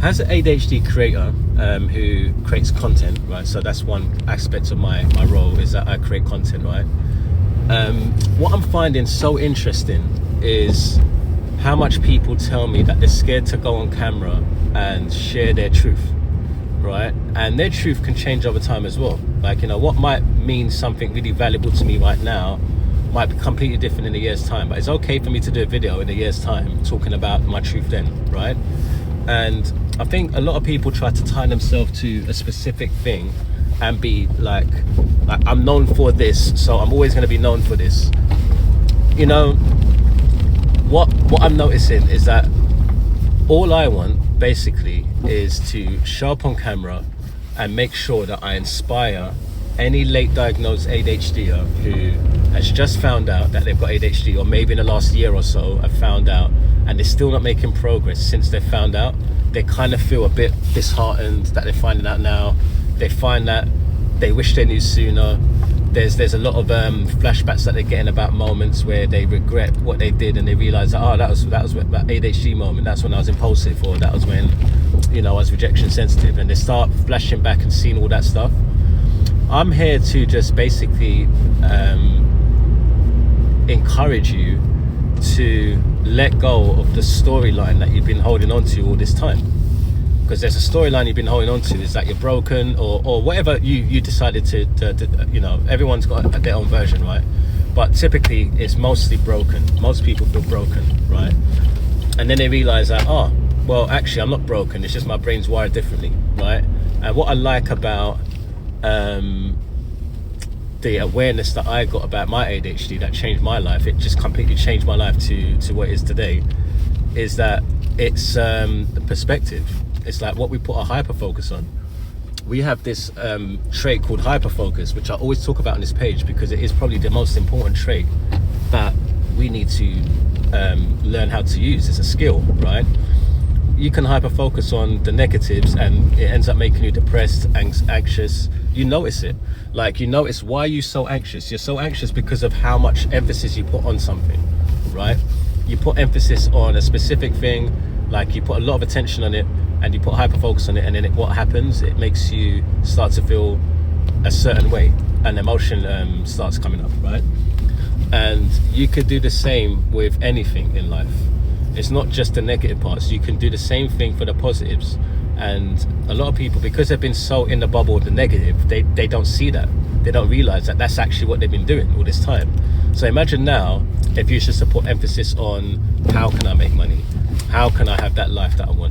as an ADHD creator who creates content, right? So that's one aspect of my role, is that I create content, right? What I'm finding so interesting is how much people tell me that they're scared to go on camera and share their truth, right? And their truth can change over time as well. Like, you know, what might mean something really valuable to me right now might be completely different in a year's time, but it's okay for me to do a video in a year's time talking about my truth then, right? And I think a lot of people try to tie themselves to a specific thing and be like I'm known for this, so I'm always going to be known for this. You know, what I'm noticing is that all I want basically is to show up on camera and make sure that I inspire any late diagnosed ADHDer who has just found out that they've got ADHD, or maybe in the last year or so have found out and they're still not making progress since they found out. They kind of feel a bit disheartened that they're finding out now. They find that they wish they knew sooner. There's a lot of flashbacks that they're getting about moments where they regret what they did, and they realize that, oh, that was that ADHD moment. That's when I was impulsive, or that was when, you know, I was rejection sensitive, and they start flashing back and seeing all that stuff. I'm here to just basically encourage you to let go of the storyline that you've been holding on to all this time. Because there's a storyline you've been holding on to, is that you're broken, or whatever you decided to, you know, everyone's got their own version, right? But typically it's mostly broken. Most people feel broken, right? And then they realize that, oh, well, actually I'm not broken, it's just my brain's wired differently, right? And what I like about the awareness that I got about my ADHD that changed my life, it just completely changed my life to what it is today, is that it's the perspective. It's like what we put our hyper focus on. We have this trait called hyper focus, which I always talk about on this page because it is probably the most important trait that we need to learn how to use. It's a skill, right? You can hyper focus on the negatives and it ends up making you depressed, anxious. You notice it. Like, you notice, why are you so anxious? You're so anxious because of how much emphasis you put on something, right? You put emphasis on a specific thing, like you put a lot of attention on it and you put hyper focus on it, and then what happens? It makes you start to feel a certain way, and emotion starts coming up, right? And you could do the same with anything in life. It's not just the negative parts. You can do the same thing for the positives. And a lot of people, because they've been so in the bubble of the negative, they don't see that. They don't realize that that's actually what they've been doing all this time. So imagine now if you should put emphasis on, how can I make money? How can I have that life that I want?